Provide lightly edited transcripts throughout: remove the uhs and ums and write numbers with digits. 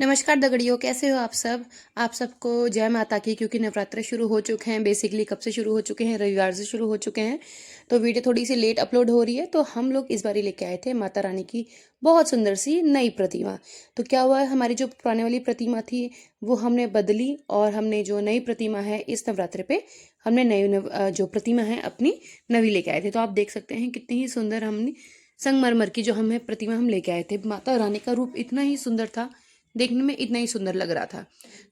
नमस्कार दगड़ियों, कैसे हो आप सब। आप सबको जय माता की। क्योंकि नवरात्र शुरू हो चुके हैं, बेसिकली कब से शुरू हो चुके हैं, रविवार से शुरू हो चुके हैं। तो वीडियो थोड़ी सी लेट अपलोड हो रही है। तो हम लोग इस बारी लेके आए थे माता रानी की बहुत सुंदर सी नई प्रतिमा। तो क्या हुआ, हमारी जो पुराने वाली प्रतिमा थी वो हमने बदली, और हमने जो नई प्रतिमा है इस नवरात्र पे हमने जो प्रतिमा है अपनी नवी लेके आए थे। तो आप देख सकते हैं कितनी ही सुंदर हमने संगमरमर की जो हमें प्रतिमा हम लेके आए थे। माता रानी का रूप इतना ही सुंदर था, देखने में इतना ही सुंदर लग रहा था।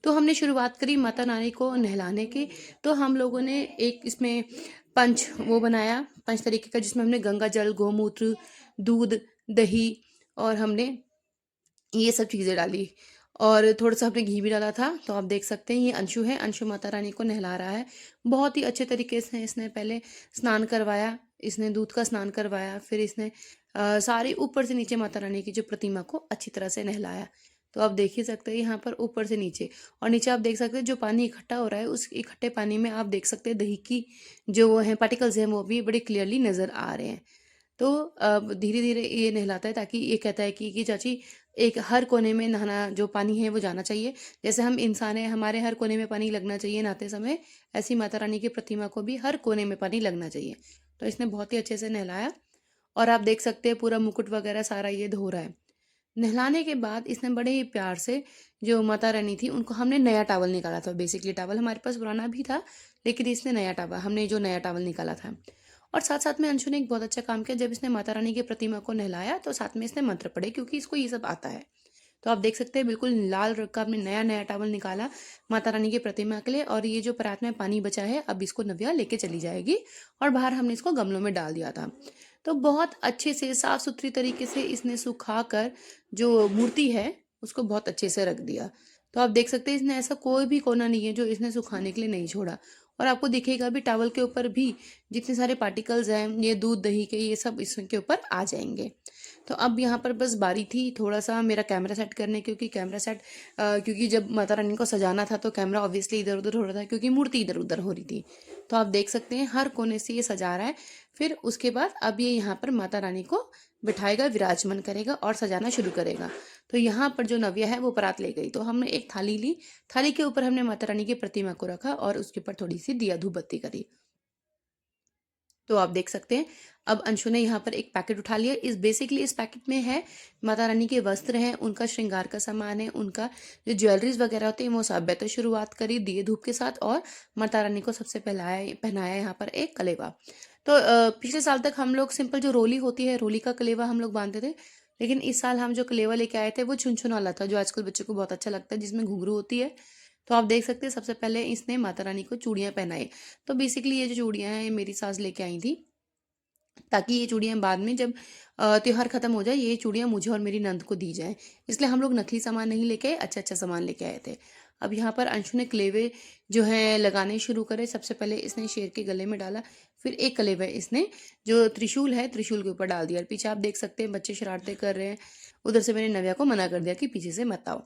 तो हमने शुरुआत करी माता रानी को नहलाने की। तो हम लोगों ने एक इसमें पंच वो बनाया, पंच तरीके का, जिसमें हमने गंगा जल, गोमूत्र, दूध, दही और हमने ये सब चीज़ें डाली, और थोड़ा सा हमने घी भी डाला था। तो आप देख सकते हैं ये अंशु है, अंशु माता रानी को नहला रहा है। बहुत ही अच्छे तरीके से इसने पहले स्नान करवाया, इसने दूध का स्नान करवाया, फिर इसने सारी ऊपर से नीचे माता रानी की जो प्रतिमा को अच्छी तरह से नहलाया। तो आप देख ही सकते हैं यहाँ पर ऊपर से नीचे, और नीचे आप देख सकते हैं जो पानी इकट्ठा हो रहा है, उस इकट्ठे पानी में आप देख सकते हैं दही की जो वो है पार्टिकल्स हैं वो भी बड़े क्लियरली नजर आ रहे हैं। तो धीरे धीरे ये नहलाता है, ताकि ये कहता है कि चाची एक हर कोने में नहाना जो पानी है वो जाना चाहिए। जैसे हम इंसान हैं, हमारे हर कोने में पानी लगना चाहिए नहाते समय, ऐसी माता रानी की प्रतिमा को भी हर कोने में पानी लगना चाहिए। तो इसने बहुत ही अच्छे से नहलाया, और आप देख सकते हैं पूरा मुकुट वगैरह सारा ये धो रहा है। नहलाने के बाद इसने बड़े ही प्यार से जो माता रानी थी उनको हमने नया टॉवल निकाला था। बेसिकली टॉवल हमारे पास पुराना भी था, लेकिन इसने नया टॉवल, हमने जो नया टॉवल निकाला था। और साथ साथ में अंशु ने एक बहुत अच्छा काम किया, जब इसने माता रानी की प्रतिमा को नहलाया तो साथ में इसने मंत्र पढ़े, क्योंकि इसको ये सब आता है। तो आप देख सकते हैं बिल्कुल लाल रंग का हमने नया नया टॉवल निकाला माता रानी की प्रतिमा के लिए। और ये जो परात में पानी बचा है, अब इसको नव्या लेके चली जाएगी, और बाहर हमने इसको गमलों में डाल दिया था। तो बहुत अच्छे से साफ सुथरी तरीके से इसने सुखा कर जो मूर्ति है उसको बहुत अच्छे से रख दिया। तो आप देख सकते हैं इसने ऐसा कोई भी कोना नहीं है जो इसने सुखाने के लिए नहीं छोड़ा। और आपको दिखेगा भी टॉवल के ऊपर भी जितने सारे पार्टिकल्स हैं ये दूध दही के, ये सब इसके ऊपर आ जाएंगे। तो अब यहाँ पर बस बारी थी थोड़ा सा मेरा कैमरा सेट करने, क्योंकि कैमरा सेट क्योंकि जब माता रानी को सजाना था तो कैमरा ऑब्वियसली इधर उधर हो रहा था, क्योंकि मूर्ति इधर उधर हो रही थी। तो आप देख सकते हैं हर कोने से ये सजा रहा है। फिर उसके बाद अब ये यहाँ पर माता रानी को बिठाएगा, विराजमान करेगा और सजाना शुरू करेगा। तो यहाँ पर जो नव्या है वो परात ले गई। तो हमने एक थाली ली, थाली के ऊपर हमने माता रानी की प्रतिमा को रखा और उसके ऊपर थोड़ी सी दिया धूप बत्ती करी। तो आप देख सकते हैं अब अंशु ने यहाँ पर एक पैकेट उठा लिया। इस पैकेट में है माता रानी के वस्त्र हैं, उनका श्रृंगार का सामान है, उनका जो ज्वेलरीज वगैरह होती है वो सब है। तो शुरुआत करी दिए धूप के साथ, और माता रानी को सबसे पहनाया यहाँ पर एक कलेवा। तो पिछले साल तक हम लोग सिंपल जो रोली होती है, रोली का कलेवा हम लोग बांधते थे। लेकिन इस साल हम जो कलेवा लेके आए थे वो छुन छुन वाला था, जो आजकल बच्चों को बहुत अच्छा लगता है, जिसमें घुंघरू होती है। तो आप देख सकते हैं सबसे पहले इसने माता रानी को चूड़ियां पहनाई। तो बेसिकली ये जो चूड़ियां हैं ये मेरी सास लेके आई थी, ताकि ये चूड़ियाँ बाद में जब त्योहार खत्म हो जाए ये चूड़ियाँ मुझे और मेरी नंद को दी जाए। इसलिए हम लोग नकली सामान नहीं लेके आए, अच्छा अच्छा सामान लेके आए थे। अब यहाँ पर अंशु ने कलेवे जो हैं लगाने शुरू करे। सबसे पहले इसने शेर के गले में डाला, फिर एक कलेवा इसने जो त्रिशूल है त्रिशूल के ऊपर डाल दिया। और पीछे आप देख सकते हैं बच्चे शरारतें कर रहे हैं। उधर से मैंने नव्या को मना कर दिया कि पीछे से मत आओ।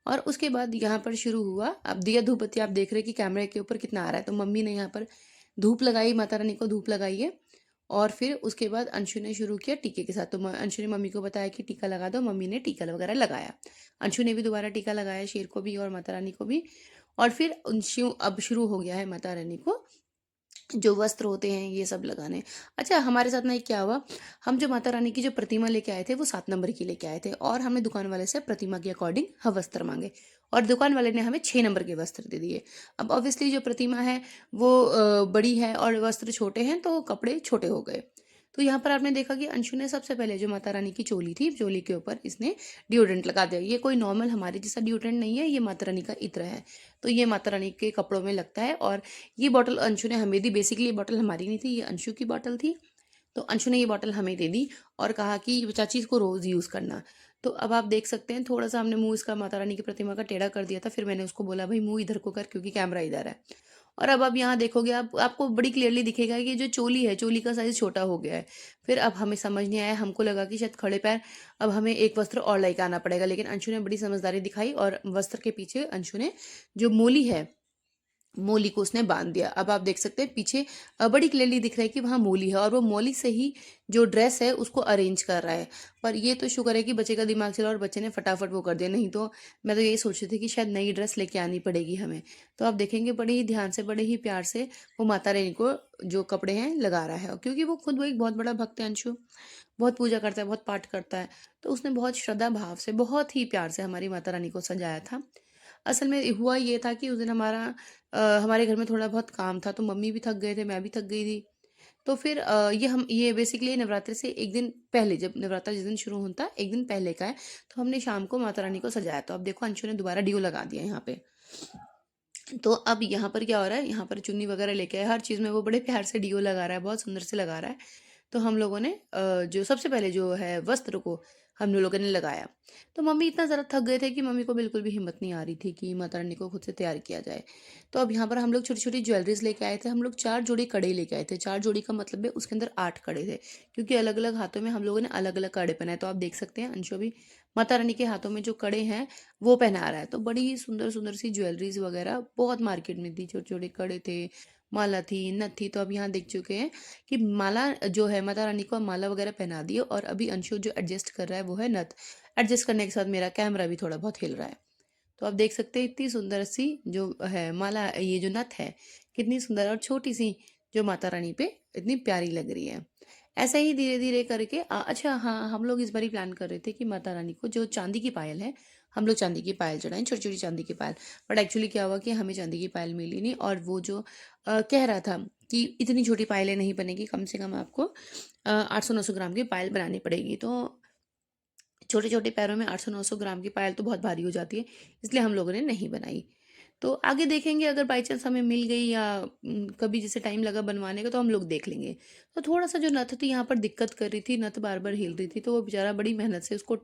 और उसके बाद यहाँ पर शुरू हुआ, अब दिया धूप बत्ती आप देख रहे हैं कि कैमरे के ऊपर कितना आ रहा है। तो मम्मी ने यहाँ पर धूप लगाई, माता रानी को धूप लगाई है। और फिर उसके बाद अंशु ने शुरू किया टीके के साथ। तो अंशु ने मम्मी को बताया कि टीका लगा दो, मम्मी ने टीका वगैरह लगाया। अंशु ने भी दोबारा टीका लगाया, शेर को भी और माता रानी को भी। और फिर अंशु अब शुरू हो गया है माता रानी को जो वस्त्र होते हैं ये सब लगाने। अच्छा, हमारे साथ ना एक क्या हुआ, हम जो माता रानी की जो प्रतिमा लेके आए थे वो 7 नंबर की लेके आए थे, और हमने दुकान वाले से प्रतिमा के अकॉर्डिंग हम वस्त्र मांगे, और दुकान वाले ने हमें 6 नंबर के वस्त्र दे दिए। अब ऑब्वियसली जो प्रतिमा है वो बड़ी है और वस्त्र छोटे हैं, तो कपड़े छोटे हो गए। तो यहाँ पर आपने देखा कि अंशु ने सबसे पहले जो माता रानी की चोली थी, चोली के ऊपर इसने डिओड्रेंट लगा दिया। ये कोई नॉर्मल हमारे जैसा डिओड्रेंट नहीं है, ये माता रानी का इत्र है। तो ये माता रानी के कपड़ों में लगता है। और ये बॉटल अंशु ने हमें दी। बेसिकली ये बॉटल हमारी नहीं थी, ये अंशु की बॉटल थी। तो अंशु ने ये बॉटल हमें दे दी और कहा कि चाची इसको रोज यूज करना। तो अब आप देख सकते हैं थोड़ा सा हमने मुंह इसका माता रानी की प्रतिमा का टेढ़ा कर दिया था। फिर मैंने उसको बोला भाई मुंह इधर को कर, क्योंकि कैमरा इधर है। और अब आप यहाँ देखोगे, आप आपको बड़ी क्लियरली दिखेगा कि जो चोली है, चोली का साइज छोटा हो गया है। फिर अब हमें समझ नहीं आया, हमको लगा कि शायद खड़े पैर अब हमें एक वस्त्र और लेके आना पड़ेगा। लेकिन अंशु ने बड़ी समझदारी दिखाई, और वस्त्र के पीछे अंशु ने जो मोली है मोली को उसने बांध दिया। अब आप देख सकते हैं पीछे बड़ी क्लियरली दिख रहा है कि वहाँ मोली है और वो मोली से ही जो ड्रेस है उसको अरेंज कर रहा है। पर ये तो शुक्र है कि बच्चे का दिमाग चला और बच्चे ने फटाफट वो कर दिया, नहीं तो मैं तो यही सोच रही थी कि शायद नई ड्रेस लेके आनी पड़ेगी हमें। तो आप देखेंगे बड़े ही ध्यान से, बड़े ही प्यार से वो माता रानी को जो कपड़े हैं लगा रहा है, क्योंकि वो एक बहुत बड़ा भक्त है अंशु, बहुत पूजा करता है, बहुत पाठ करता है। तो उसने बहुत श्रद्धा भाव से, बहुत ही प्यार से हमारी माता रानी को सजाया था। असल में हुआ ये था कि उस दिन हमारे घर में थोड़ा बहुत काम था, तो मम्मी भी थक गए थे, मैं भी थक गई थी। तो फिर ये बेसिकली नवरात्रि से एक दिन पहले, जब नवरात्र जिस दिन शुरू होता है एक दिन पहले का है, तो हमने शाम को माता रानी को सजाया। तो अब देखो अंशु ने दोबारा डियो लगा दिया यहाँ पे। तो अब यहाँ पर क्या हो रहा है, यहाँ पर चुन्नी वगैरह लेके आए, हर चीज़ में वो बड़े प्यार से डियो लगा रहा है, बहुत सुंदर से लगा रहा है। तो हम लोगों ने जो सबसे पहले जो है वस्त्र को हम लोगों ने लगाया। तो मम्मी इतना ज़्यादा थक गए थे कि मम्मी को बिल्कुल भी हिम्मत नहीं आ रही थी कि माता रानी को खुद से तैयार किया जाए। तो अब यहाँ पर हम लोग छोटी छोटी ज्वेलरीज लेके आए थे, हम लोग 4 जोड़ी कड़े लेके आए थे। 4 जोड़ी का मतलब है उसके अंदर 8 कड़े थे, क्योंकि अलग अलग हाथों में हम लोगों ने अलग अलग कड़े पहनाए। तो आप देख सकते हैं अंशु भी माता रानी के हाथों में जो कड़े हैं वो पहना रहा है। तो बड़ी ही सुंदर सुंदर सी ज्वेलरीज वगैरह बहुत मार्केट में थी, छोटे छोटे कड़े थे, माला थी, नथ थी। तो अब यहाँ देख चुके हैं कि माला जो है माता रानी को माला वगैरह पहना दी है, और अभी अंशु जो एडजस्ट कर रहा है वो है नथ। एडजस्ट करने के साथ मेरा कैमरा भी थोड़ा बहुत हिल रहा है। तो आप देख सकते हैं इतनी सुंदर सी जो है माला, ये जो नथ है कितनी सुंदर और छोटी सी, जो माता रानी पे इतनी प्यारी लग रही है। ऐसे ही धीरे धीरे करके अच्छा हाँ, हम लोग इस बार ही प्लान कर रहे थे कि माता रानी को जो चांदी की पायल है, हम लोग चांदी की पायल चढ़ाएं, छोटी छोटी चांदी की पायल। बट एक्चुअली क्या हुआ कि हमें चांदी की पायल मिली नहीं, और वो जो कह रहा था कि इतनी छोटी पायलें नहीं बनेगी, कम से कम आपको 800-900 ग्राम की पायल बनानी पड़ेगी। तो छोटे छोटे पैरों में 800-900 ग्राम की पायल तो बहुत भारी हो जाती है, इसलिए हम लोगों ने नहीं बनाई। तो आगे देखेंगे, अगर बाई चांस हमें मिल गई या कभी जैसे टाइम लगा बनवाने का तो हम लोग देख लेंगे। तो थोड़ा सा जो नथ थी यहाँ पर दिक्कत कर रही थी, नथ बार बार हिल रही थी, तो वो बेचारा बड़ी मेहनत से उसको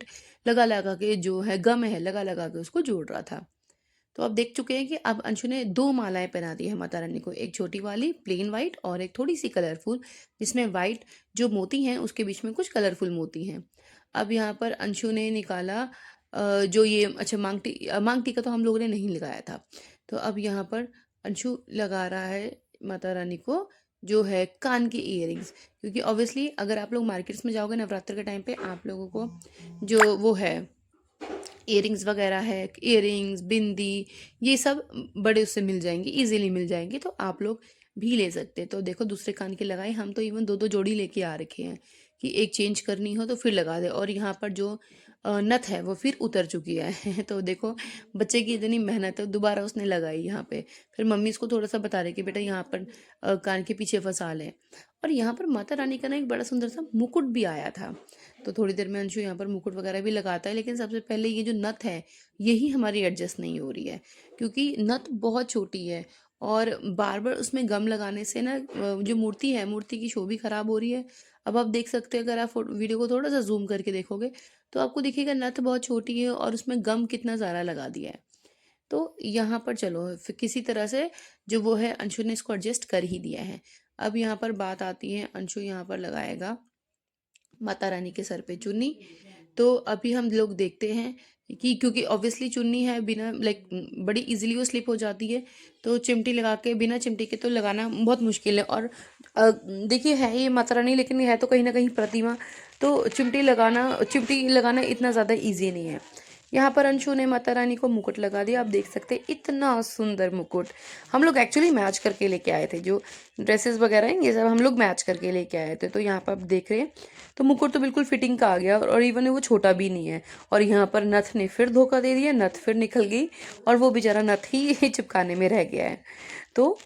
लगा लगा के, जो है गम है लगा लगा के उसको जोड़ रहा था। तो अब देख चुके हैं कि अब अंशु ने 2 मालाएं पहना दी है माता रानी को, एक छोटी वाली प्लेन वाइट और एक थोड़ी सी कलरफुल, जिसमें वाइट जो मोती हैं उसके बीच में कुछ कलरफुल मोती हैं। अब यहाँ पर अंशु ने निकाला जो ये अच्छा मांग टीका तो हम लोगों ने नहीं लगाया था। तो अब यहाँ पर अंशु लगा रहा है माता रानी को जो है कान की इयरिंग्स, क्योंकि ऑब्वियसली अगर आप लोग मार्केट्स में जाओगे नवरात्र के टाइम पे, आप लोगों को जो वो है इयरिंग्स वगैरह है, इयरिंग्स, बिंदी, ये सब बड़े उससे मिल जाएंगे, इजीली मिल जाएंगे, तो आप लोग भी ले सकते हैं। तो देखो दूसरे कान के लगाए, हम तो इवन 2-2 जोड़ी लेके आ रखे हैं कि एक चेंज करनी हो तो फिर लगा दे। और यहाँ पर जो नथ है वो फिर उतर चुकी है तो देखो बच्चे की इतनी मेहनत है, दोबारा उसने लगाई यहाँ पे। फिर मम्मी इसको थोड़ा सा बता रहे कि बेटा यहाँ पर कान के पीछे फंसा लें। और यहाँ पर माता रानी का ना एक बड़ा सुंदर सा मुकुट भी आया था। तो थोड़ी देर में अंशु यहाँ पर मुकुट वगैरह भी लगाता है, लेकिन सबसे पहले ये जो नथ है यही हमारी एडजस्ट नहीं हो रही है, क्योंकि नथ बहुत छोटी है और बार बार उसमें गम लगाने से ना जो मूर्ति है, मूर्ति की शो भी खराब हो रही है। अब आप देख सकते हैं, अगर आप वीडियो को थोड़ा सा जूम करके देखोगे तो आपको दिखेगा नथ बहुत छोटी है और उसमें गम कितना ज़्यादा लगा दिया है। तो यहाँ पर चलो फिर किसी तरह से जो वो है अंशु ने इसको एडजस्ट कर ही दिया है। अब यहाँ पर बात आती है, अंशु यहाँ पर लगाएगा माता रानी के सर पे चुन्नी। तो अभी हम लोग देखते हैं कि क्योंकि ऑब्वियसली चुन्नी है, बिना लाइक बड़ी इजीली वो स्लिप हो जाती है, तो चिमटी लगा के, बिना चिमटी के तो लगाना बहुत मुश्किल है। और देखिए है ये माता रानी, लेकिन है तो कहीं ना कहीं प्रतिमा, तो चिमटी लगाना इतना ज़्यादा ईजी नहीं है। यहाँ पर अंशु ने माता रानी को मुकुट लगा दिया। आप देख सकते हैं इतना सुंदर मुकुट हम लोग एक्चुअली मैच करके लेके आए थे, जो ड्रेसेस वगैरह हैं ये सब हम लोग मैच करके लेके आए थे। तो यहाँ पर आप देख रहे हैं तो मुकुट तो बिल्कुल फिटिंग का आ गया, और इवन वो छोटा भी नहीं है। और यहाँ पर नथ ने फिर धोखा दे दिया, नथ फिर निकल गई और वो बेचारा नथ ही चिपकाने में रह गया है। तो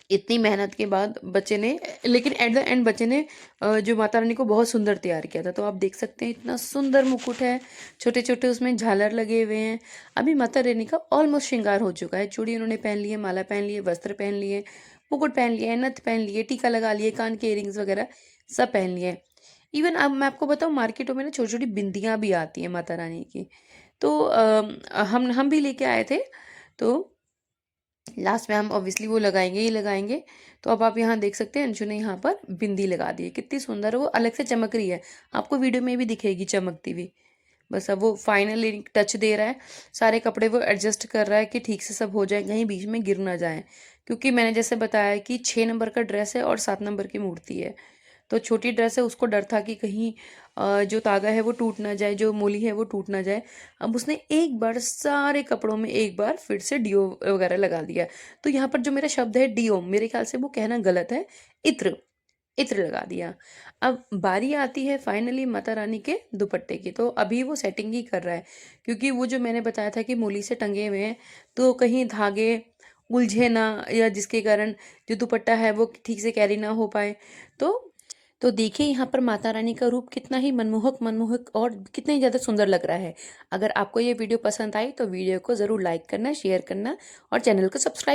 इतनी मेहनत के बाद बच्चे ने, लेकिन एट द एंड बच्चे ने जो माता रानी को बहुत सुंदर तैयार किया था। तो आप देख सकते हैं इतना सुंदर मुकुट है, छोटे छोटे उसमें झालर लगे हुए हैं। अभी माता रानी का ऑलमोस्ट श्रृंगार हो चुका है, चूड़ी उन्होंने पहन ली है, माला पहन ली है, वस्त्र पहन लिए, मुकुट पहन लिया है, नथ पहन लिए, टीका लगा लिए, कान के इयरिंग्स वगैरह सब पहन लिए। इवन अब मैं आपको बताऊँ मार्केटों में ना छोटी छोटी बिंदियाँ भी आती हैं माता रानी की। तो हम भी लेके आए थे। तो लास्ट में हम ऑब्वियसली वो लगाएंगे ही लगाएंगे। तो अब आप यहाँ देख सकते हैं अंशु ने यहाँ पर बिंदी लगा दी है, कितनी सुंदर है, वो अलग से चमक रही है, आपको वीडियो में भी दिखेगी चमकती हुई। बस अब वो फाइनली टच दे रहा है, सारे कपड़े वो एडजस्ट कर रहा है कि ठीक से सब हो जाए, कहीं बीच में गिर ना जाए। क्योंकि मैंने जैसे बताया कि 6 नंबर का ड्रेस है और 7 नंबर की मूर्ति है, तो छोटी ड्रेस है, उसको डर था कि कहीं जो तागा है वो टूट ना जाए, जो मोली है वो टूट ना जाए। अब उसने एक बार सारे कपड़ों में एक बार फिर से डीओ वगैरह लगा दिया। तो यहाँ पर जो मेरा शब्द है डीओ, मेरे ख्याल से वो कहना गलत है, इत्र, इत्र लगा दिया। अब बारी आती है फाइनली माता रानी के दुपट्टे की, तो अभी वो सेटिंग ही कर रहा है, क्योंकि वो जो मैंने बताया था कि मूली से टंगे हुए हैं, तो कहीं धागे उलझे ना, या जिसके कारण जो दुपट्टा है वो ठीक से कैरी ना हो पाए। तो तो देखिए यहाँ पर माता रानी का रूप कितना ही मनमोहक मनमोहक और कितना ही ज़्यादा सुंदर लग रहा है। अगर आपको ये वीडियो पसंद आई तो वीडियो को ज़रूर लाइक करना, शेयर करना और चैनल को सब्सक्राइब